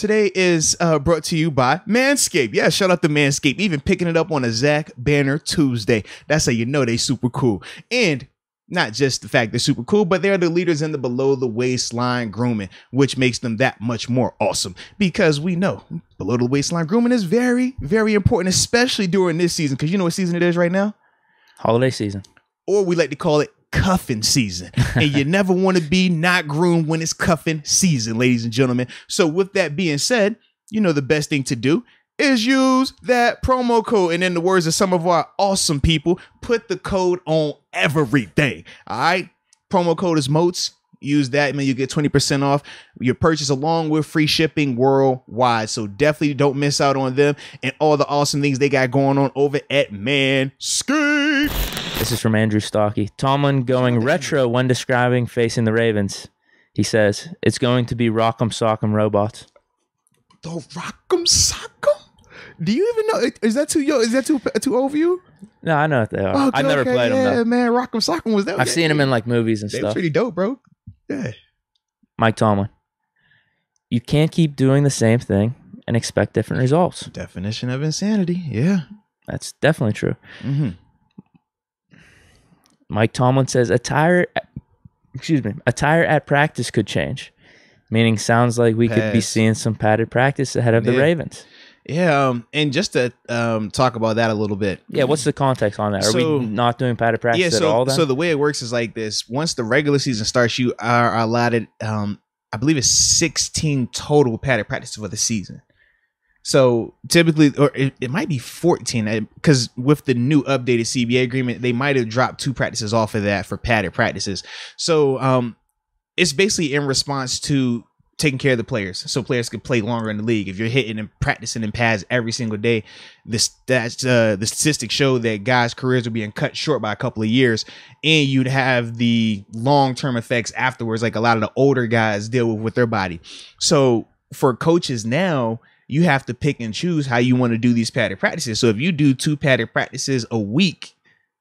Today is brought to you by Manscaped. Yeah, shout out to Manscaped. Even picking it up on a Zach Banner Tuesday. That's how you know they super cool. And not just the fact they're super cool, but they're the leaders in the below the waistline grooming, which makes them that much more awesome. Because we know below the waistline grooming is very, very important, especially during this season. Because you know what season it is right now? Holiday season. Or we like to call it cuffing season. And you never want to be not groomed when it's cuffing season, ladies and gentlemen. So with that being said, you know the best thing to do is use that promo code. And in the words of some of our awesome people, put the code on everything. All right. Promo code is MOATS. Use that, man. You get 20% off your purchase along with free shipping worldwide. So definitely don't miss out on them and all the awesome things they got going on over at Manscaped. This is from Andrew Stocky. Tomlin going retro when describing facing the Ravens. He says, it's going to be Rock'em Sock'em robots. The Rock'em Sock'em? Do you even know? Is that too young? Is that too old for you? No, I know what they are. I've never played them, though. Yeah, man. Rock'em Sock'em was that. I've seen them in like movies and they stuff. They pretty dope, bro. Yeah. Mike Tomlin. You can't keep doing the same thing and expect different results. Definition of insanity. Yeah. That's definitely true. Mm-hmm. Mike Tomlin says attire at practice could change, meaning sounds like we could be seeing some padded practice ahead of the Ravens. Yeah, and just to talk about that a little bit. Yeah, what's the context on that? Are we not doing padded practice at all then? So the way it works is like this. Once the regular season starts, you are allotted, I believe it's 16 total padded practices for the season. So typically, or it might be 14, because with the new updated CBA agreement, they might have dropped 2 practices off of that for padded practices. So it's basically in response to taking care of the players, so players can play longer in the league. If you're hitting and practicing in pads every single day, the statistics show that guys' careers are being cut short by a couple of years, and you'd have the long-term effects afterwards, like a lot of the older guys deal with their body. So for coaches now, you have to pick and choose how you want to do these padded practices. So if you do 2 padded practices a week,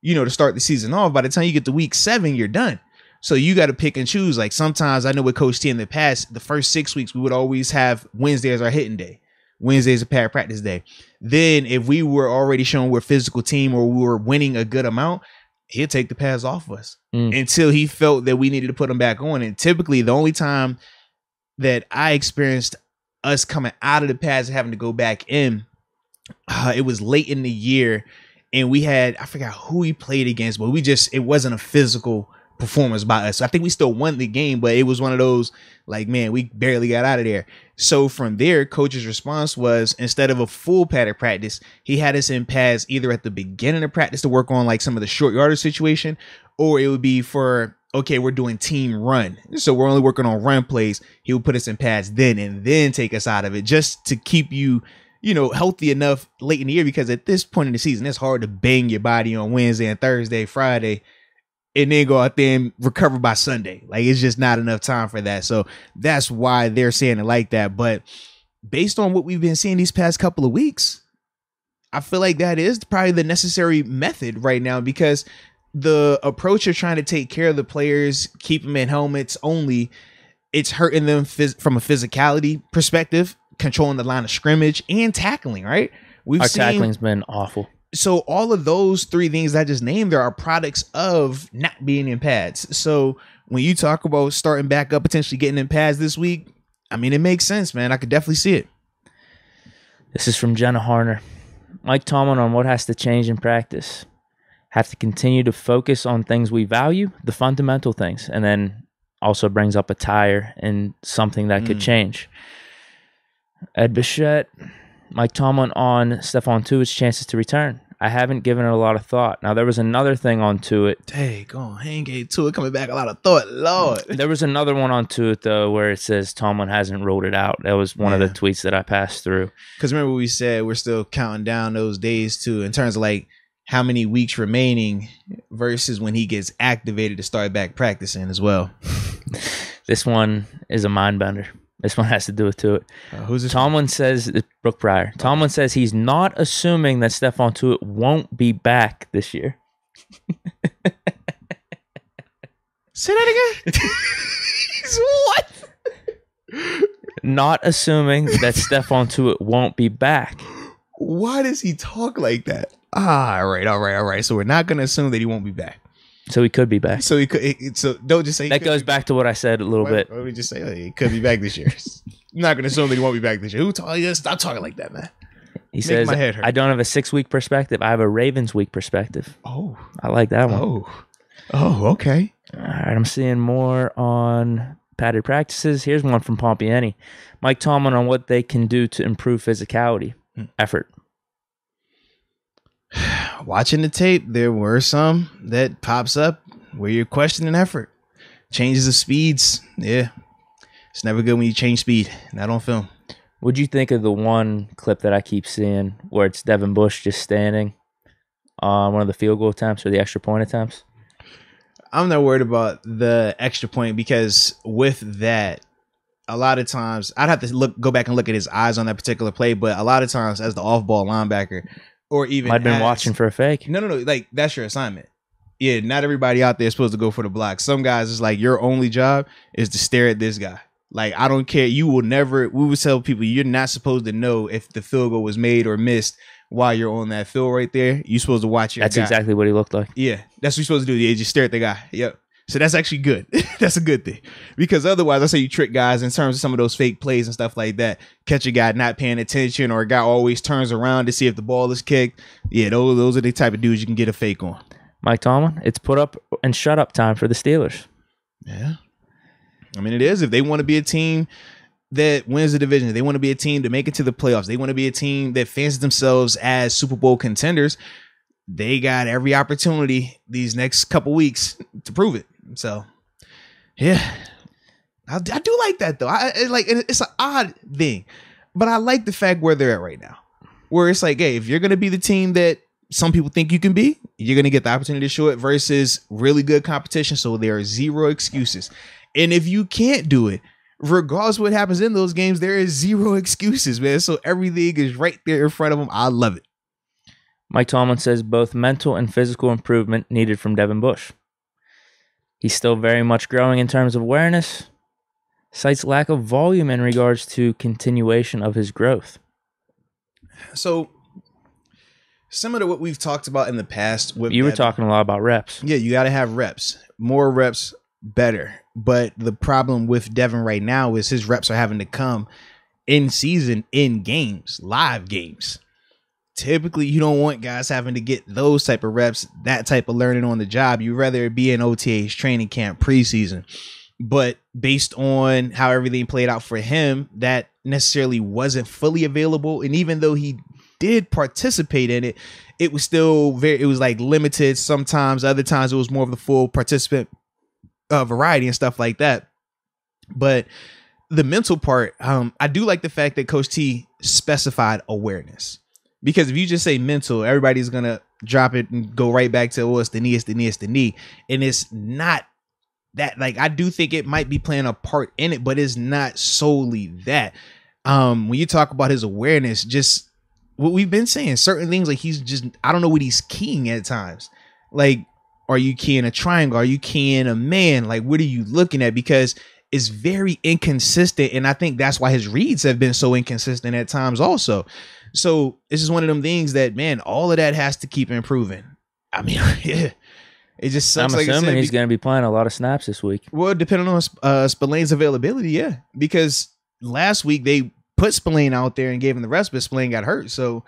to start the season off, by the time you get to week 7, you're done. So you got to pick and choose. Like sometimes I know with Coach T in the past, the first 6 weeks, we would always have Wednesday as our hitting day. Wednesday is a padded practice day. Then if we were already showing we're a physical team or we were winning a good amount, he'll take the pads off of us until he felt that we needed to put them back on. And typically the only time that I experienced us coming out of the pads and having to go back in, it was late in the year, and we had, I forgot who we played against, but it wasn't a physical performance by us. So I think we still won the game, but it was one of those like, man, we barely got out of there. So from there, coach's response was, instead of a full padded practice, he had us in pads either at the beginning of practice to work on like some of the short yardage situation, or it would be for, okay, we're doing team run, so we're only working on run plays. He would put us in pads then and then take us out of it, just to keep you, healthy enough late in the year, because at this point in the season, it's hard to bang your body on Wednesday and Thursday, Friday, and then go out there and recover by Sunday. Like, it's just not enough time for that. So that's why they're saying it like that. But based on what we've been seeing these past couple of weeks, I feel like that is probably the necessary method right now, because the approach of trying to take care of the players, keep them in helmets only, it's hurting them from a physicality perspective, controlling the line of scrimmage and tackling, right? Our tackling's been awful. So all of those 3 things I just named, there are products of not being in pads. So when you talk about starting back up, potentially getting in pads this week, I mean, it makes sense, man. I could definitely see it. This is from Jenna Harner. Mike Tomlin on what has to change in practice. Have to continue to focus on things we value, the fundamental things, and then also brings up attire and something that could change. Ed Bichette, Mike Tomlin on Stephon Tuitt's chances to return. I haven't given it a lot of thought. Now, there was another thing on Tuitt. Hey, go on. He ain't gave Tuitt coming back a lot of thought. Lord. There was another one on Tuitt, though, where it says Tomlin hasn't ruled it out. That was one of the tweets that I passed through. Because remember we said we're still counting down those days, too, in terms of like how many weeks remaining versus when he gets activated to start back practicing as well. This one is a mind bender. This one has to do with Tuitt. Who's this? Tomlin says, Brooke Pryor. Tomlin says he's not assuming that Stephon Tuitt won't be back this year. Say that again. What? Not assuming that Stephon Tuitt won't be back. Why does he talk like that? All right. So we're not going to assume that he won't be back. So he could be back. So he could. So don't just say that goes back to what I said a little bit. Why don't we just say he could be back this year? I'm not going to assume that he won't be back this year. Who told you? Stop talking like that, man. He says, my head hurt. I don't have a 6-week perspective. I have a Ravens week perspective. Oh. I like that one. Oh, okay. All right, I'm seeing more on padded practices. Here's one from Pompiani. Mike Tomlin on what they can do to improve physicality. Effort. Watching the tape, there were some that pops up where you're questioning effort. Changes of speeds. Yeah. It's never good when you change speed. Not on film. What'd you think of the one clip that I keep seeing where it's Devin Bush just standing on one of the field goal attempts or the extra point attempts? I'm not worried about the extra point because with that, a lot of times I'd have to go back and look at his eyes on that particular play. But a lot of times as the off-ball linebacker or even I've been watching for a fake. No. Like that's your assignment. Yeah, not everybody out there is supposed to go for the block. Some guys, it's like your only job is to stare at this guy. Like, I don't care. You will never, we would tell people you're not supposed to know if the field goal was made or missed while you're on that field right there. You're supposed to watch your guy. That's exactly what he looked like. Yeah, that's what you're supposed to do. Yeah, just stare at the guy. Yep. So that's actually good. That's a good thing. Because otherwise, I say you trick guys in terms of some of those fake plays and stuff like that. Catch a guy not paying attention or a guy always turns around to see if the ball is kicked. Yeah, those are the type of dudes you can get a fake on. Mike Tomlin, it's put up and shut up time for the Steelers. Yeah. I mean, it is. If they want to be a team that wins the division, if they want to be a team to make it to the playoffs, they want to be a team that fancies themselves as Super Bowl contenders, they got every opportunity these next couple weeks to prove it. So, yeah, I do like that, though. It's an odd thing, but I like the fact where they're at right now, where it's like, hey, if you're going to be the team that some people think you can be, you're going to get the opportunity to show it versus really good competition. So there are zero excuses. And if you can't do it, regardless of what happens in those games, there is zero excuses, man. So everything is right there in front of them. I love it. Mike Tomlin says both mental and physical improvement needed from Devin Bush. He's still very much growing in terms of awareness. Cites lack of volume in regards to continuation of his growth. So similar to what we've talked about in the past. You were talking a lot about reps. Yeah, you got to have reps. More reps, better. But the problem with Devin right now is his reps are having to come in season, in games, live games. Typically, you don't want guys having to get those type of reps, that type of learning on the job. You'd rather it be in OTAs, training camp, preseason. But based on how everything played out for him, that necessarily wasn't fully available. And even though he did participate in it, it was still it was like limited sometimes. Other times it was more of the full participant variety and stuff like that. But the mental part, I do like the fact that Coach T specified awareness. Because if you just say mental, everybody's going to drop it and go right back to, it's the knee, it's the knee, it's the knee. And it's not that. Like, I do think it might be playing a part in it, but it's not solely that. When you talk about his awareness, just what we've been saying, certain things, like he's just, I don't know what he's keying at times. Like, are you keying a triangle? Are you keying a man? Like, what are you looking at? Because it's very inconsistent. And I think that's why his reads have been so inconsistent at times also. So it's just one of them things that, man, all of that has to keep improving. I mean, yeah, it just sucks. I'm assuming he's going to be playing a lot of snaps this week. Well, depending on Spillane's availability, yeah. Because last week they put Spillane out there and gave him the rest, but Spillane got hurt. So,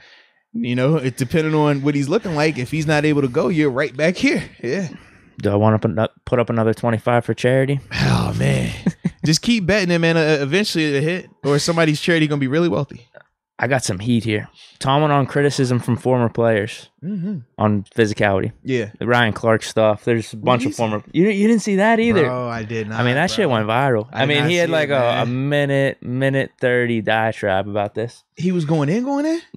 you know, it depending on what he's looking like. If he's not able to go, you're right back here. Yeah. Do I want to put up another 25 for charity? Oh, man. Just keep betting it, man. Eventually it'll hit, or somebody's charity going to be really wealthy. I got some heat here. Tomlin on criticism from former players on physicality. Yeah. The Ryan Clark stuff. There's a bunch of former. You didn't see that either. Oh, I did not. I mean, that shit went viral. I mean, he had like a minute 30 diatribe about this. He was going in?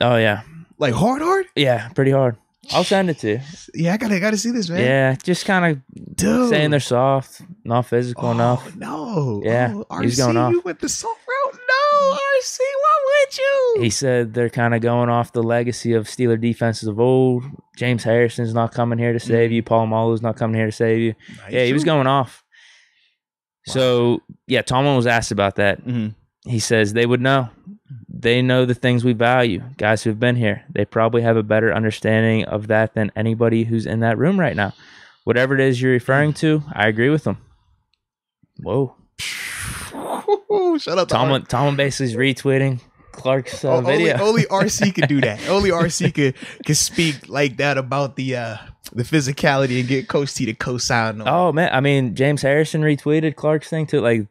Oh, yeah. Like hard? Yeah, pretty hard. I'll send it to you. Yeah, I gotta see this, man. Yeah, just kind of saying they're soft, not physical enough. No. Yeah, he's going off. You went the soft route? No, RC, why would you? He said they're kind of going off the legacy of Steeler defenses of old. James Harrison's not coming here to save you. Paul Malo's not coming here to save you. Yeah, he was going off. Wow. So, yeah, Tomlin was asked about that. He says they would know. They know the things we value. Guys who've been here, they probably have a better understanding of that than anybody who's in that room right now. Whatever it is you're referring to, I agree with them. Whoa. Shut up. Tomlin basically is retweeting Clark's video. Only RC could do that. Only RC could speak like that about the physicality and get Coach T to co-sign on. Oh man, I mean James Harrison retweeted Clark's thing too. Like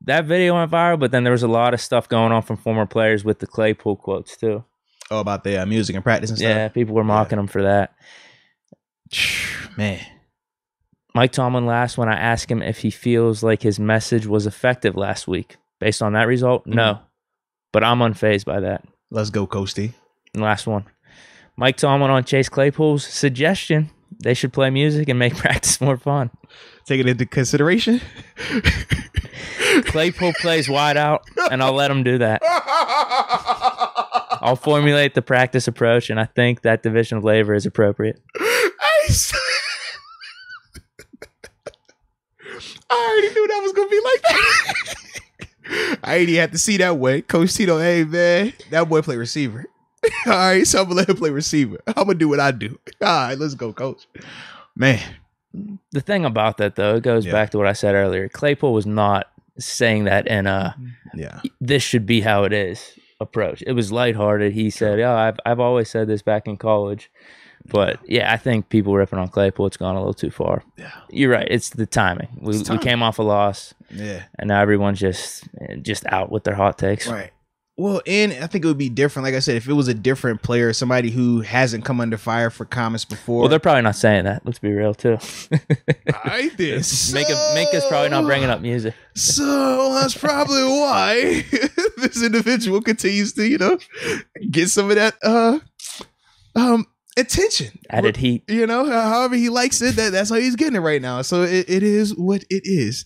that video went viral, but then there was a lot of stuff going on from former players with the Claypool quotes too. Oh, about the music and practice and stuff. Yeah, people were mocking him for that. Man. Mike Tomlin last when I asked him if he feels like his message was effective last week. Based on that result, no. But I'm unfazed by that. Let's go, Coach T. And last one. Mike Tomlin on Chase Claypool's suggestion they should play music and make practice more fun. Take it into consideration. Claypool plays wide out, and I'll let him do that. I'll formulate the practice approach, and I think that division of labor is appropriate. I already knew that was going to be like that. I ain't even had to see that way. Coach Tito, hey, man, that boy play receiver. All right, so I'm going to let him play receiver. I'm going to do what I do. All right, let's go, Coach. Man. The thing about that, though, it goes back to what I said earlier. Claypool was not saying that in a this should be how it is approach. It was lighthearted. He said, I've always said this back in college. But, I think people ripping on Claypool, it's gone a little too far. Yeah. You're right. It's the timing. We came off a loss. Yeah. And now everyone's just out with their hot takes. Right. Well, and I think it would be different. Like I said, if it was a different player, somebody who hasn't come under fire for comments before. Well, they're probably not saying that. Let's be real, too. I did. Minka's probably not bringing up music. So that's probably why this individual continues to, get some of that attention, added heat, however he likes it, that's how he's getting it right now. So it is what it is.